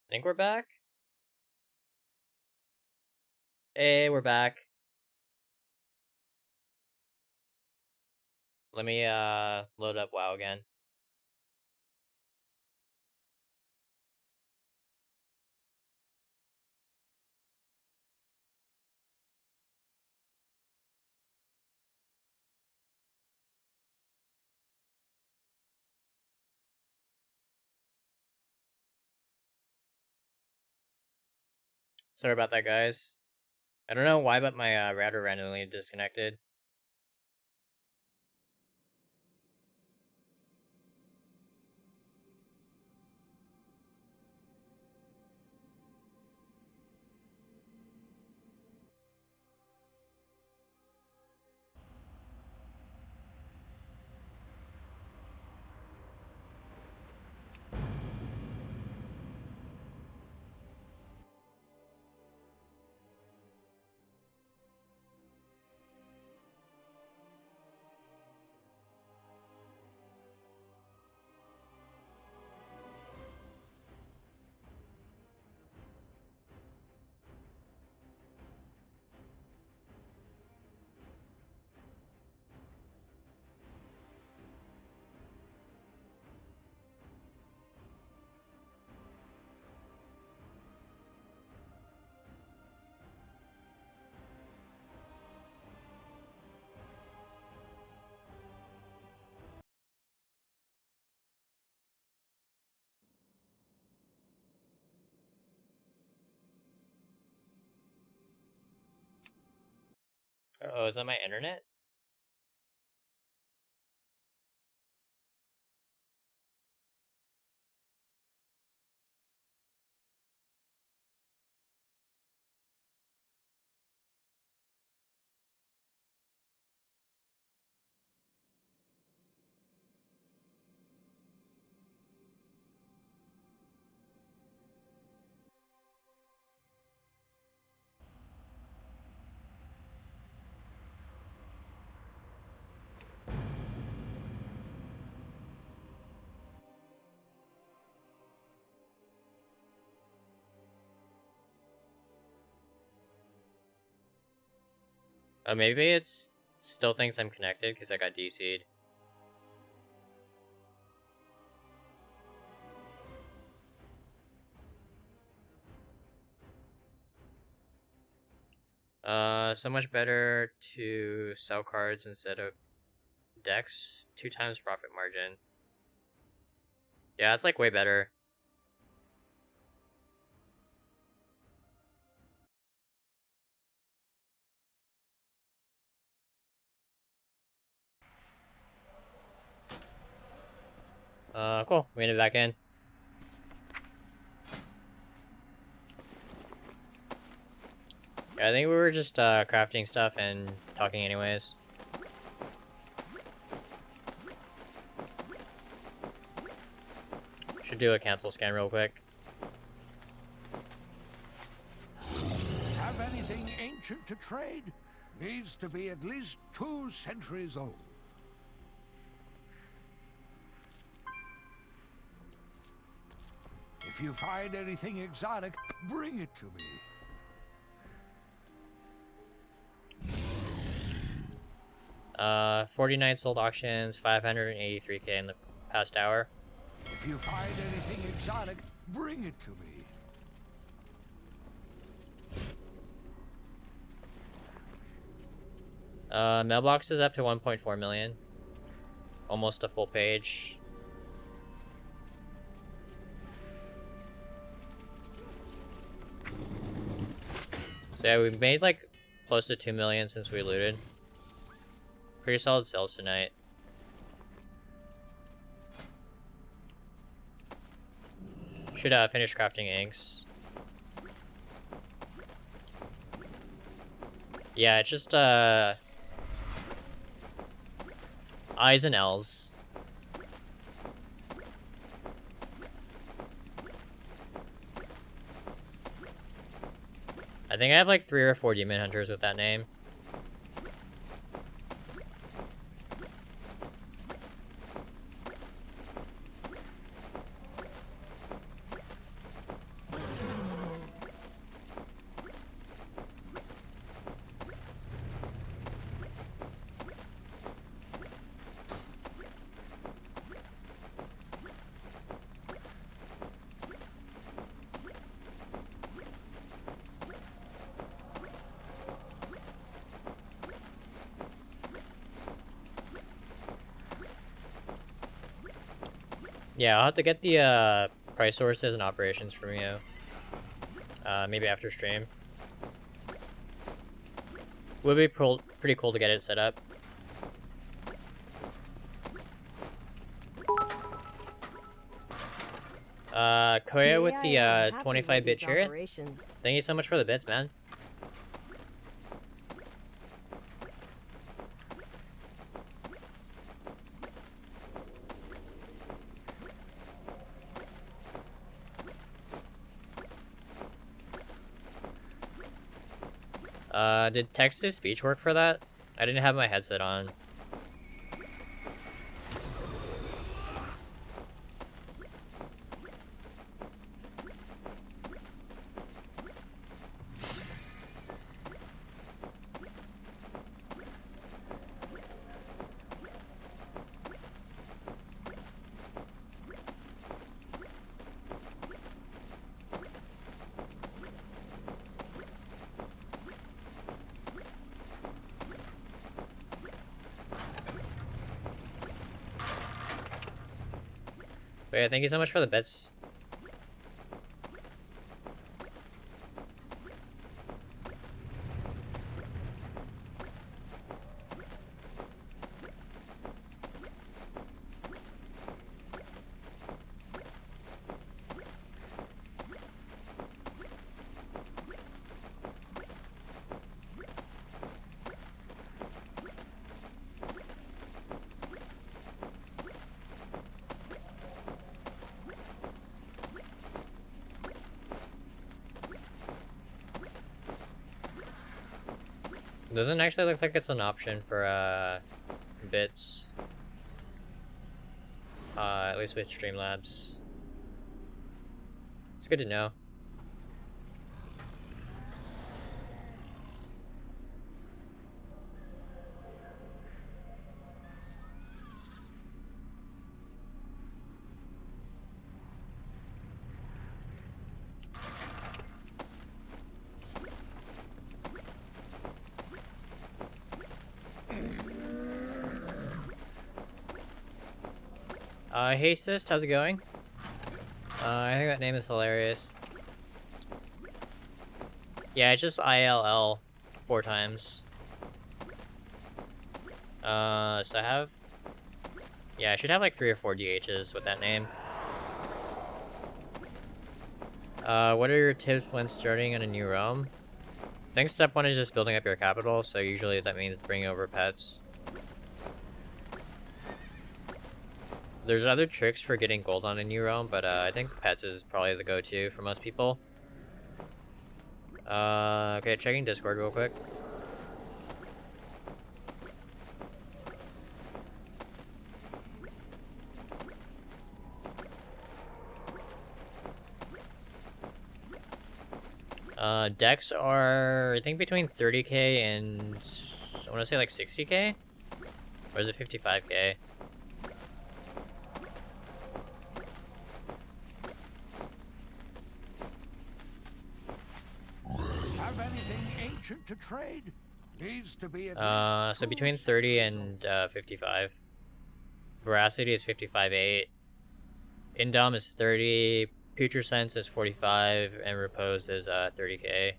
Think we're back? Hey, we're back. Let me load up WoW again. Sorry about that, guys. I don't know why, but my router randomly disconnected. Oh, is that my internet? Oh, maybe it's still thinks I'm connected because I got DC'd. So much better to sell cards instead of decks. 2 times profit margin. Yeah, it's like way better. Cool. We made it back in. Yeah, I think we were just crafting stuff and talking anyways. Should do a cancel scan real quick. Have anything ancient to trade? Needs to be at least 2 centuries old. If you find anything exotic, bring it to me. 49 sold auctions, 583k in the past hour. If you find anything exotic, bring it to me. Mailbox is up to 1.4 million. Almost a full page. So yeah, we've made like close to 2 million since we looted. Pretty solid sales tonight. Should finish crafting inks. Yeah, it's just I's and L's. I think I have like 3 or 4 demon hunters with that name. Yeah, I'll have to get the price sources and operations from you. Maybe after stream. Would be pretty cool to get it set up. Koya with the 25-bit chariot. Thank you so much for the bits, man. Did text-to-speech work for that? I didn't have my headset on. But yeah, thank you so much for the bits. Doesn't actually look like it's an option for bits. At least with Streamlabs. It's good to know. Hey sis, how's it going? I think that name is hilarious. Yeah, it's just ILL 4 times. So I have... Yeah, I should have like 3 or 4 DHs with that name. What are your tips when starting in a new realm? I think step 1 is just building up your capital, so usually that means bringing over pets. There's other tricks for getting gold on a new realm, but I think pets is probably the go-to for most people. Okay, checking Discord real quick. Decks are, I think, between 30k and I want to say like 60k? Or is it 55k? Have anything ancient to trade? Needs to be So between 30 and 55. Veracity is 55.8. Indom is 30. Future Sense is 45, and Repose is 30k.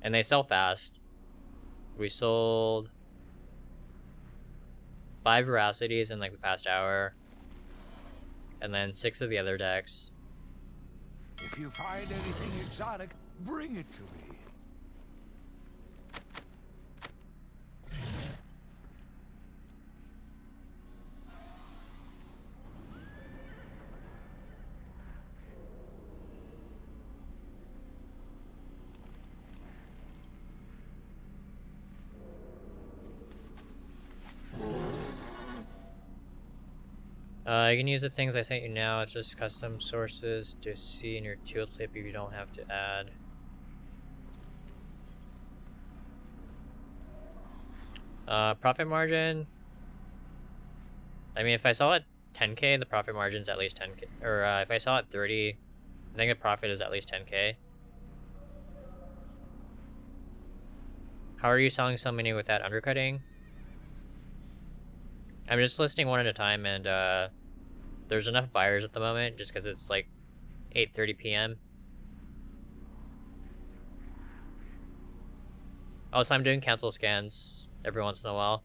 And they sell fast. We sold 5 Veracities in like the past hour. And then 6 of the other decks. If you find anything exotic, bring it to me. You can use the things I sent you now. It's just custom sources to see in your tooltip if you don't have to add. Profit margin. I mean, if I saw it 10k, the profit margin's at least 10k. Or if I saw it 30, I think the profit is at least 10k. How are you selling so many without undercutting? I'm just listing one at a time, and there's enough buyers at the moment just because it's like 8:30 p.m. Also, I'm doing cancel scans every once in a while.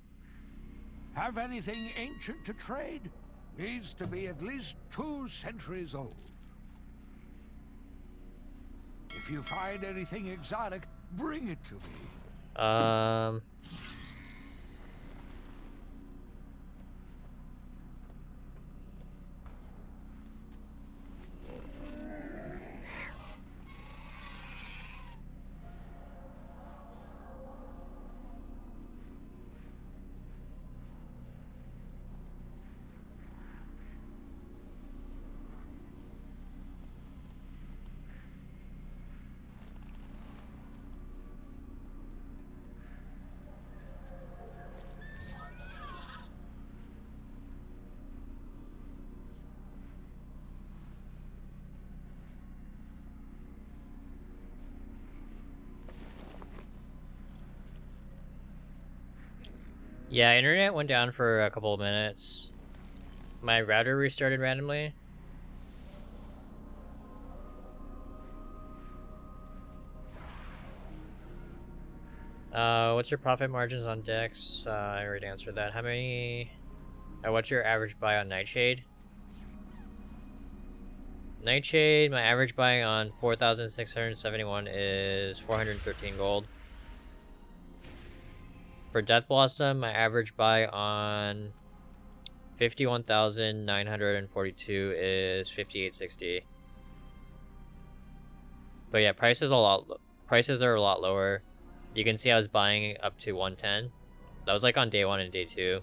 Have anything ancient to trade? Needs to be at least 2 centuries old. If you find anything exotic, bring it to me. Yeah, internet went down for a couple of minutes. My router restarted randomly. What's your profit margins on Dex? I already answered that. How many... what's your average buy on Nightshade? Nightshade, my average buy on 4,671 is 413 gold. For Death Blossom, my average buy on 51,942 is 5860. But yeah, prices are a lot lower. You can see I was buying up to 110. That was like on day 1 and day 2.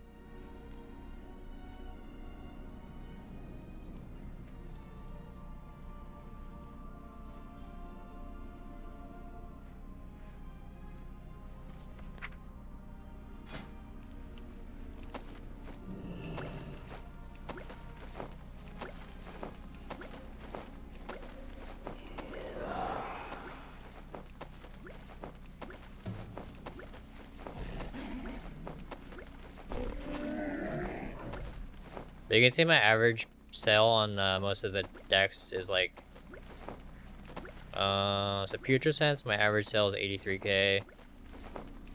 But you can see my average sale on most of the decks is like... so Putrescence, my average sale is 83k.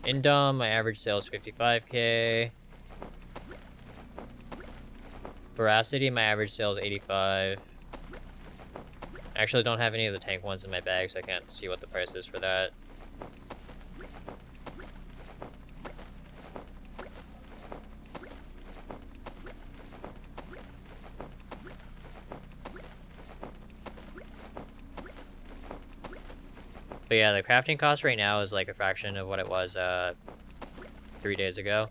Indom, my average sale is 55k. Veracity, my average sale is 85. I actually don't have any of the tank ones in my bag, so I can't see what the price is for that. But yeah, the crafting cost right now is like a fraction of what it was 3 days ago.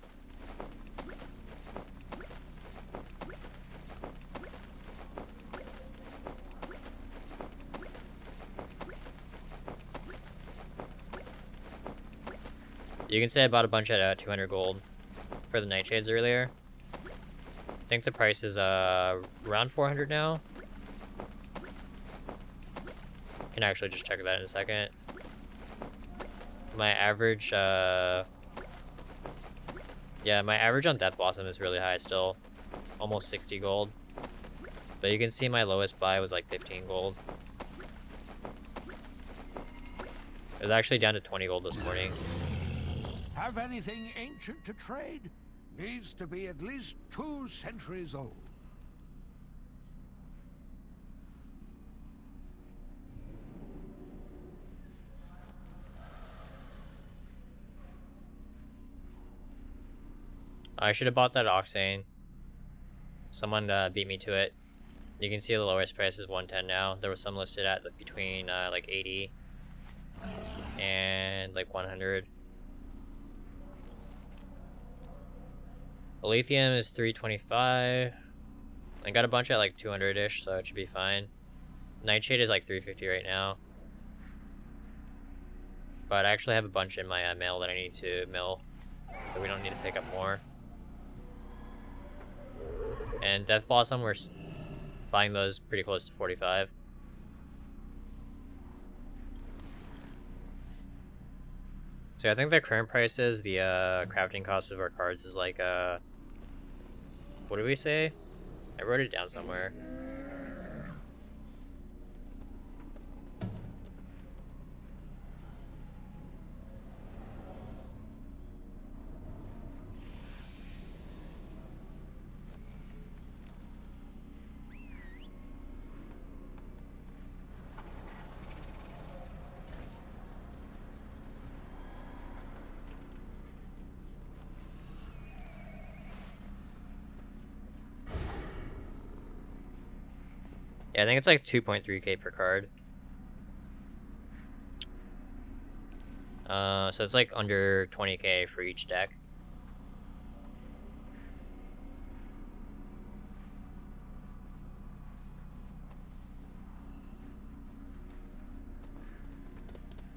You can say I bought a bunch at 200 gold for the Nightshades earlier. I think the price is around 400 now. Can actually just check that in a second. My average, yeah, my average on Death Blossom is really high still. Almost 60 gold. But you can see my lowest buy was like 15 gold. It was actually down to 20 gold this morning. Have anything ancient to trade? Needs to be at least 2 centuries old. I should have bought that Oxane. Someone beat me to it. You can see the lowest price is 110 now. There was some listed at between like 80 and like 100. Lithium is 325. I got a bunch at like 200-ish, so it should be fine. Nightshade is like 350 right now. But I actually have a bunch in my mail that I need to mill, so we don't need to pick up more. And Death Blossom, we're buying those pretty close to 45. So I think the current prices, the crafting cost of our cards is like, what did we say? I wrote it down somewhere. Yeah, I think it's like 2.3k per card. So it's like under 20k for each deck.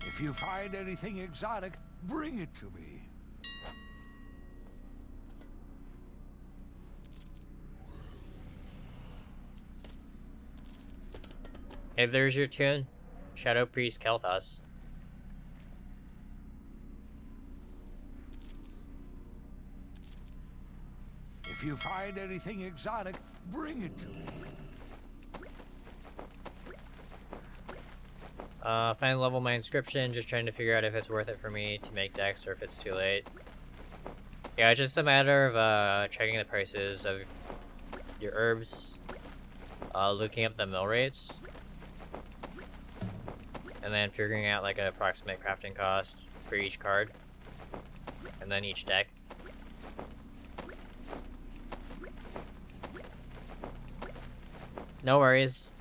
If you find anything exotic, bring it to me. Hey, there's your tune. Shadow Priest Kel'Thas. If you find anything exotic, bring it to me. Finally level my inscription, just trying to figure out if it's worth it for me to make decks or if it's too late. Yeah, it's just a matter of checking the prices of your herbs, looking up the mill rates, and then figuring out like an approximate crafting cost for each card, and then each deck. No worries.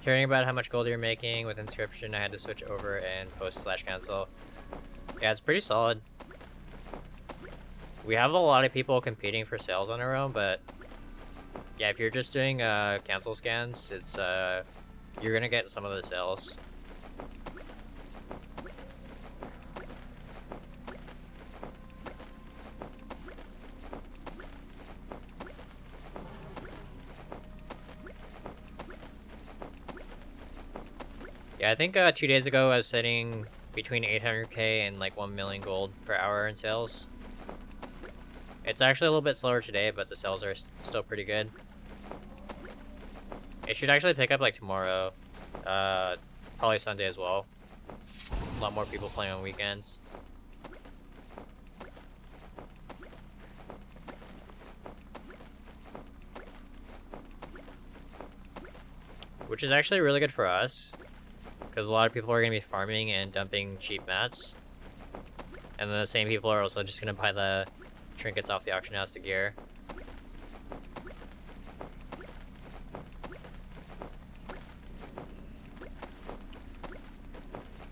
Caring about how much gold you're making with inscription, I had to switch over and post/cancel. Yeah, it's pretty solid. We have a lot of people competing for sales on our own, but yeah, if you're just doing cancel scans, it's you're gonna get some of the sales. Yeah, I think 2 days ago I was setting between 800k and like 1 million gold per hour in sales. It's actually a little bit slower today, but the sales are still pretty good. It should actually pick up like tomorrow, probably Sunday as well. A lot more people playing on weekends. Which is actually really good for us, because a lot of people are going to be farming and dumping cheap mats. And then the same people are also just going to buy the trinkets off the auction house to gear.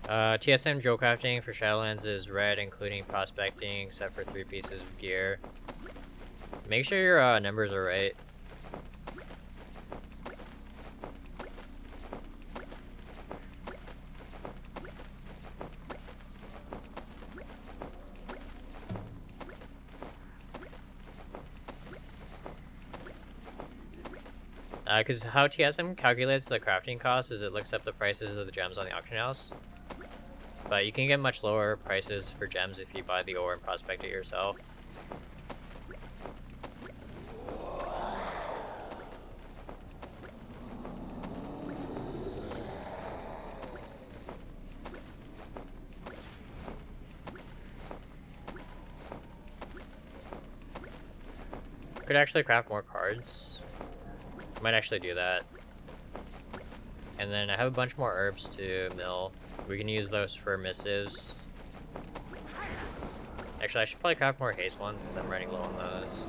TSM Joe crafting for Shadowlands is red, including prospecting, except for 3 pieces of gear. Make sure your numbers are right. Because how TSM calculates the crafting cost is it looks up the prices of the gems on the auction house. But you can get much lower prices for gems if you buy the ore and prospect it yourself. Could actually craft more cards. Might actually do that. And then I have a bunch more herbs to mill. We can use those for missives. Actually, I should probably craft more haste ones because I'm running low on those.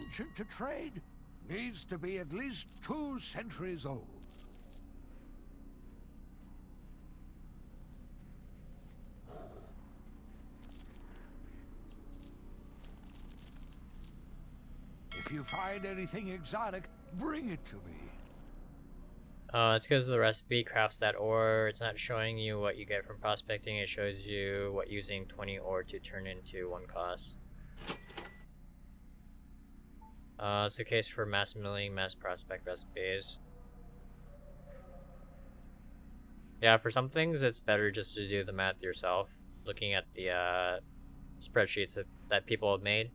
ancient to trade needs to be at least 2 centuries old. If you find anything exotic, bring it to me. It's because the recipe crafts that ore. It's not showing you what you get from prospecting. It shows you what using 20 ore to turn into 1 costs. It's the case for mass milling, mass prospect recipes. Yeah, for some things it's better just to do the math yourself, looking at the spreadsheets that people have made.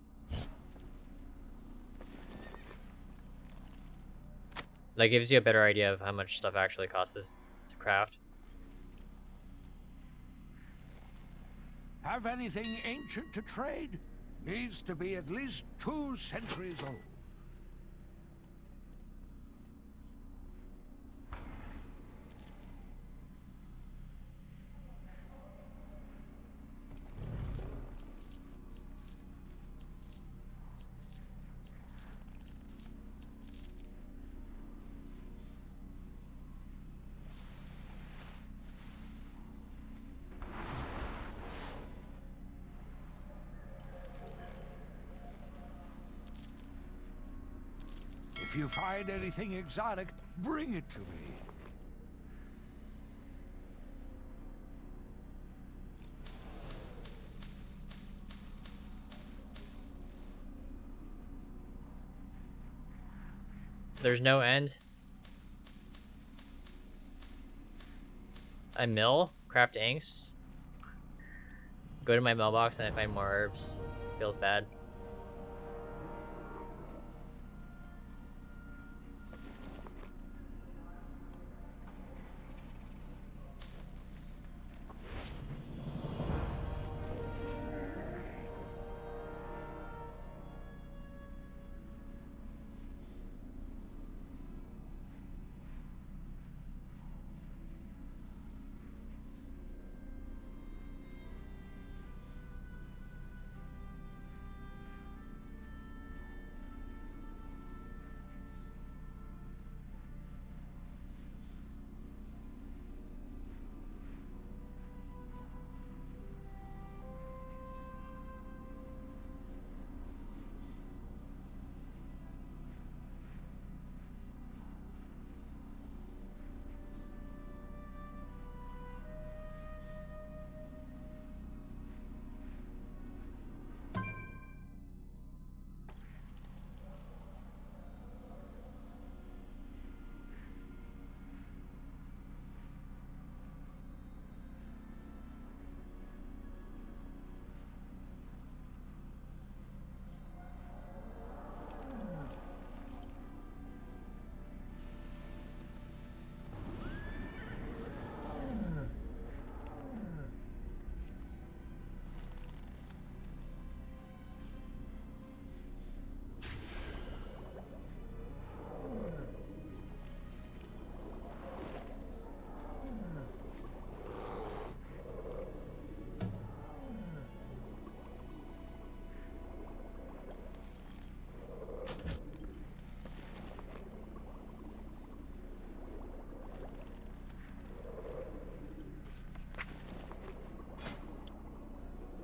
That gives you a better idea of how much stuff actually costs to craft. Have anything ancient to trade? Needs to be at least 2 centuries old. If you find anything exotic, bring it to me. There's no end. I mill, craft inks, go to my mailbox and I find more herbs. Feels bad.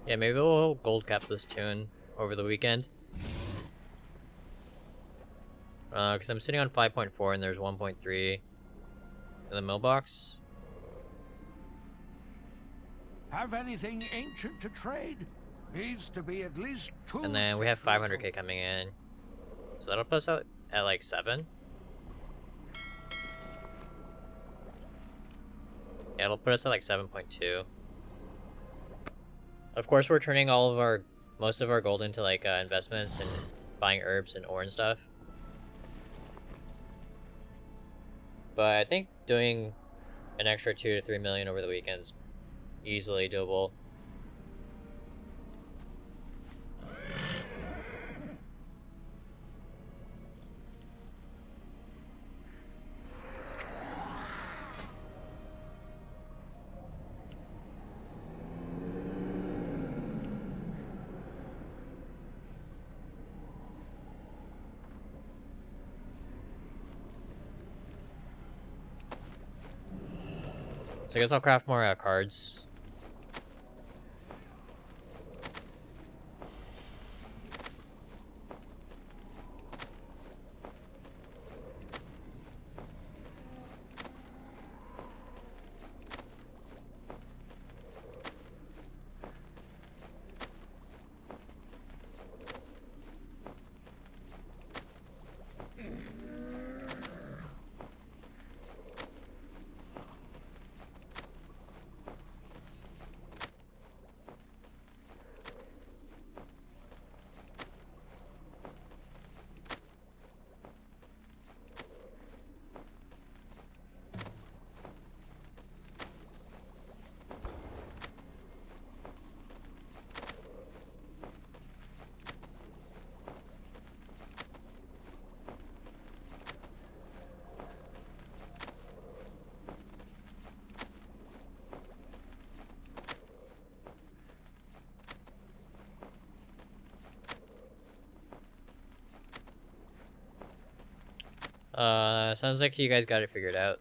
Yeah, maybe we'll gold cap this tune over the weekend. Because I'm sitting on 5.4 and there's 1.3 in the mailbox. Have anything ancient to trade? Needs to be at least 2. And then we have 500k coming in. So that'll put us out at like 7. Yeah, it'll put us at like 7.2. Of course, we're turning most of our gold into like investments and buying herbs and ore and stuff. But I think doing an extra 2 to 3 million over the weekend's easily doable. So I guess I'll craft more cards. Sounds like you guys got it figured out.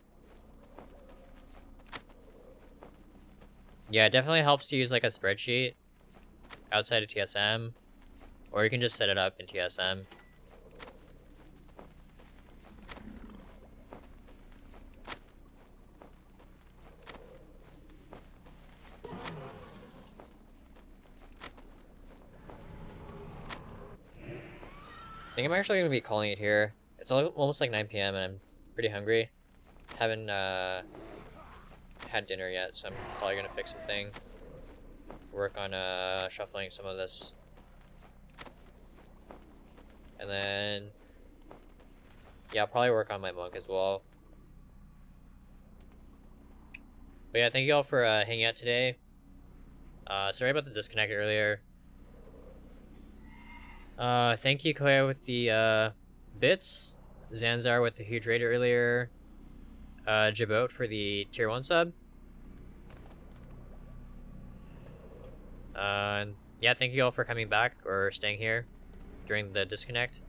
Yeah, it definitely helps to use like a spreadsheet outside of TSM, or you can just set it up in TSM. I think I'm actually gonna be calling it here. It's almost like 9 p.m. and I'm pretty hungry. Haven't had dinner yet, so I'm probably gonna fix something. Work on shuffling some of this. And then yeah, I'll probably work on my monk as well. But yeah, thank you all for hanging out today. Sorry about the disconnect earlier. Thank you, Claire, with the bits. Zanzar with the huge raid earlier. Jabot for the tier 1 sub. Yeah, thank you all for coming back or staying here during the disconnect.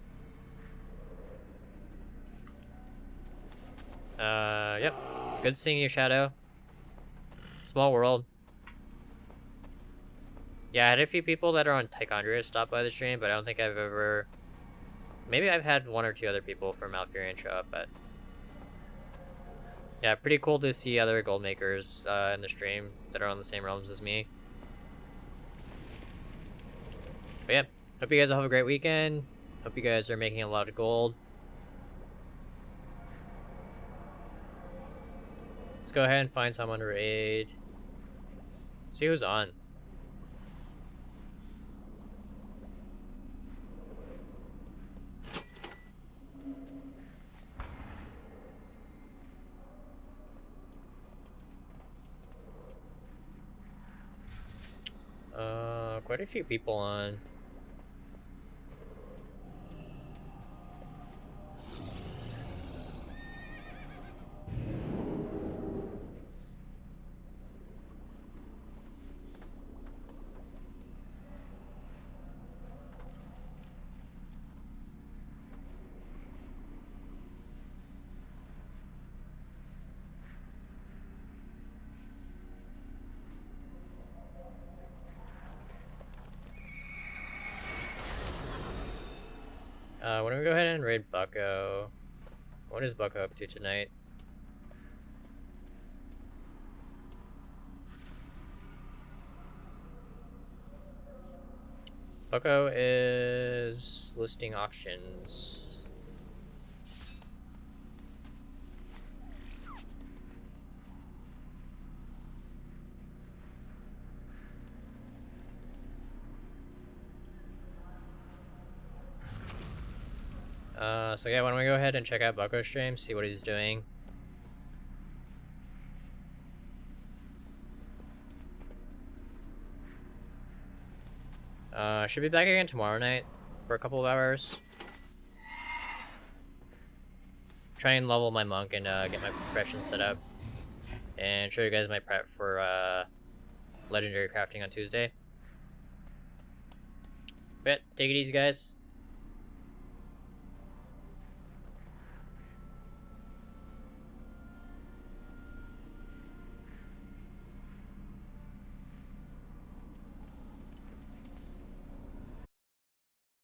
Yep. Good seeing you, Shadow. Small world. Yeah, I had a few people that are on Tichondria stop by the stream, but I don't think I've ever... Maybe I've had one or two other people from Malfurion show up, but... Yeah, pretty cool to see other gold makers in the stream that are on the same realms as me. But yeah, hope you guys all have a great weekend. Hope you guys are making a lot of gold. Let's go ahead and find someone to raid. See who's on. Quite a few people on. Why don't we go ahead and raid Bucko? What is Bucko up to tonight? Bucko is listing auctions. So yeah, why don't we go ahead and check out Bucko's stream, see what he's doing. Should be back again tomorrow night for a couple of hours. Try and level my monk and get my profession set up. And show you guys my prep for legendary crafting on Tuesday. But take it easy, guys.